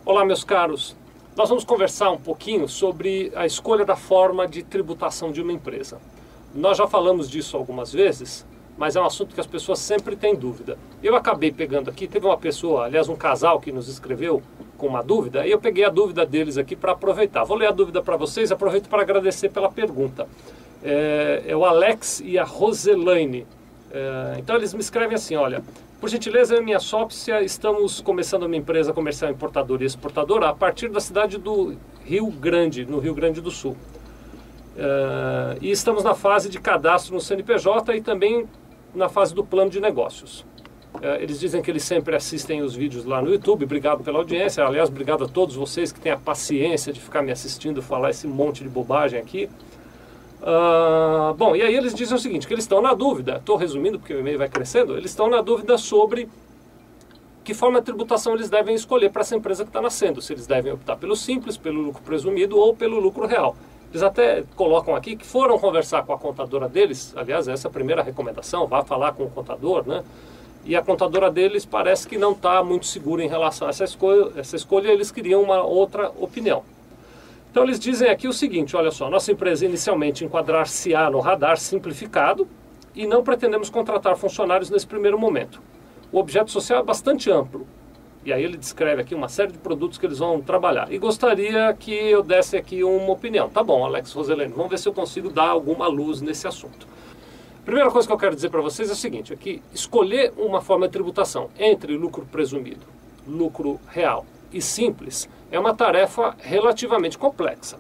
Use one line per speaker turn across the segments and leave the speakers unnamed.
Olá, meus caros. Nós vamos conversar um pouquinho sobre a escolha da forma de tributação de uma empresa. Nós já falamos disso algumas vezes, mas é um assunto que as pessoas sempre têm dúvida. Eu acabei pegando aqui, teve uma pessoa, aliás um casal que nos escreveu com uma dúvida, e eu peguei a dúvida deles aqui para aproveitar. Vou ler a dúvida para vocês, aproveito para agradecer pela pergunta. É o Alex e a Roselaine. Então eles me escrevem assim, olha, por gentileza, eu e minha sócia estamos começando uma empresa comercial importadora e exportadora a partir da cidade do Rio Grande, no Rio Grande do Sul. E estamos na fase de cadastro no CNPJ e também na fase do plano de negócios. Eles dizem que eles sempre assistem os vídeos lá no YouTube, obrigado pela audiência, aliás, obrigado a todos vocês que têm a paciência de ficar me assistindo falar esse monte de bobagem aqui. Bom, e aí eles dizem o seguinte, que eles estão na dúvida, estou resumindo porque o e-mail vai crescendo, eles estão na dúvida sobre que forma de tributação eles devem escolher para essa empresa que está nascendo, se eles devem optar pelo simples, pelo lucro presumido ou pelo lucro real. Eles até colocam aqui que foram conversar com a contadora deles, aliás, essa é a primeira recomendação, vá falar com o contador, né? E a contadora deles parece que não está muito segura em relação a essa escolha, eles queriam uma outra opinião. Então eles dizem aqui o seguinte, olha só, nossa empresa inicialmente enquadrar-se-á no radar simplificado e não pretendemos contratar funcionários nesse primeiro momento. O objeto social é bastante amplo. E aí ele descreve aqui uma série de produtos que eles vão trabalhar. E gostaria que eu desse aqui uma opinião. Tá bom, Alex, Roselaine, vamos ver se eu consigo dar alguma luz nesse assunto. Primeira coisa que eu quero dizer para vocês é o seguinte, é que escolher uma forma de tributação entre lucro presumido, lucro real e simples é uma tarefa relativamente complexa.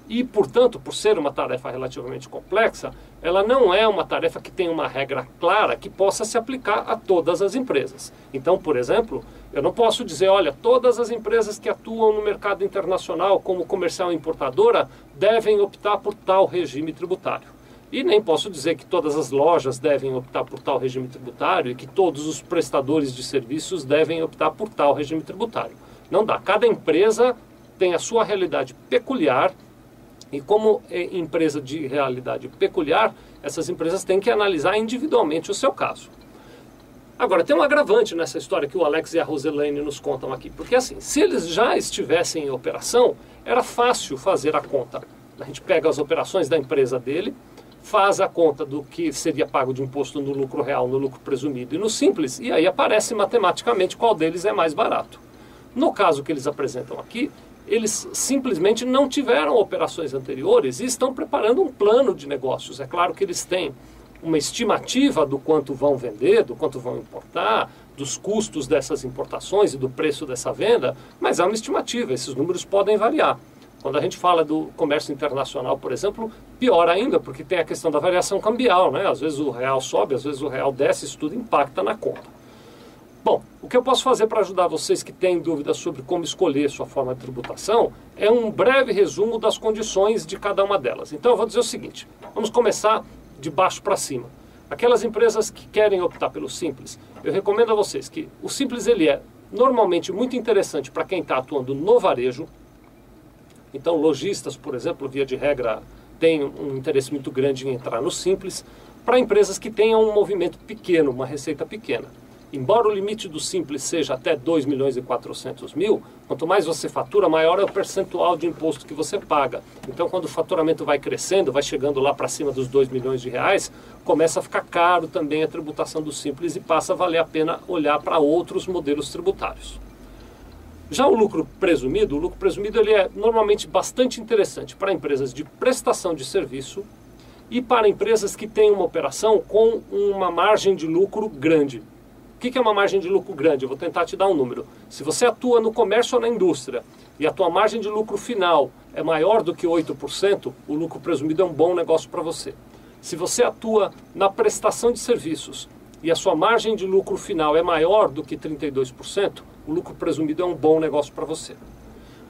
E, portanto, por ser uma tarefa relativamente complexa, ela não é uma tarefa que tem uma regra clara que possa se aplicar a todas as empresas. Então, por exemplo, eu não posso dizer, olha, todas as empresas que atuam no mercado internacional como comercial e importadora devem optar por tal regime tributário. E nem posso dizer que todas as lojas devem optar por tal regime tributário e que todos os prestadores de serviços devem optar por tal regime tributário. Não dá. Cada empresa tem a sua realidade peculiar e como é empresa de realidade peculiar, essas empresas têm que analisar individualmente o seu caso. Agora, tem um agravante nessa história que o Alex e a Roselaine nos contam aqui. Porque assim, se eles já estivessem em operação, era fácil fazer a conta. A gente pega as operações da empresa dele, faz a conta do que seria pago de imposto no lucro real, no lucro presumido e no simples, e aí aparece matematicamente qual deles é mais barato. No caso que eles apresentam aqui, eles simplesmente não tiveram operações anteriores e estão preparando um plano de negócios. É claro que eles têm uma estimativa do quanto vão vender, do quanto vão importar, dos custos dessas importações e do preço dessa venda, mas é uma estimativa, esses números podem variar. Quando a gente fala do comércio internacional, por exemplo, pior ainda, porque tem a questão da variação cambial, né? Às vezes o real sobe, às vezes o real desce, isso tudo impacta na conta. Bom, o que eu posso fazer para ajudar vocês que têm dúvidas sobre como escolher sua forma de tributação é um breve resumo das condições de cada uma delas. Então eu vou dizer o seguinte, vamos começar de baixo para cima. Aquelas empresas que querem optar pelo simples, eu recomendo a vocês que o simples ele é normalmente muito interessante para quem está atuando no varejo. Então, lojistas, por exemplo, via de regra, têm um interesse muito grande em entrar no simples, para empresas que tenham um movimento pequeno, uma receita pequena. Embora o limite do simples seja até 2.400.000, quanto mais você fatura, maior é o percentual de imposto que você paga. Então, quando o faturamento vai crescendo, vai chegando lá para cima dos 2 milhões de reais, começa a ficar caro também a tributação do simples e passa a valer a pena olhar para outros modelos tributários. Já o lucro presumido ele é normalmente bastante interessante para empresas de prestação de serviço e para empresas que têm uma operação com uma margem de lucro grande. O que é uma margem de lucro grande? Eu vou tentar te dar um número. Se você atua no comércio ou na indústria e a tua margem de lucro final é maior do que 8%, o lucro presumido é um bom negócio para você. Se você atua na prestação de serviços e a sua margem de lucro final é maior do que 32%, o lucro presumido é um bom negócio para você.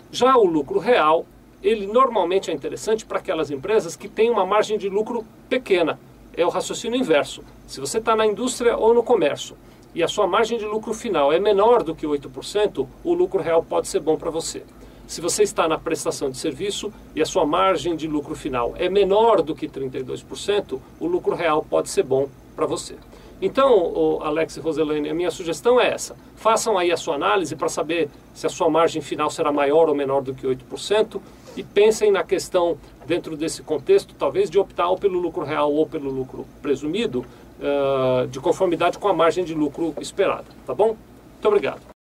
Já o lucro real, ele normalmente é interessante para aquelas empresas que têm uma margem de lucro pequena. É o raciocínio inverso. Se você está na indústria ou no comércio e a sua margem de lucro final é menor do que 8%, o lucro real pode ser bom para você. Se você está na prestação de serviço e a sua margem de lucro final é menor do que 32%, o lucro real pode ser bom para você. Então, Alex e Roselaine, a minha sugestão é essa. Façam aí a sua análise para saber se a sua margem final será maior ou menor do que 8% e pensem na questão, dentro desse contexto, talvez de optar ou pelo lucro real ou pelo lucro presumido, de conformidade com a margem de lucro esperada. Tá bom? Muito obrigado.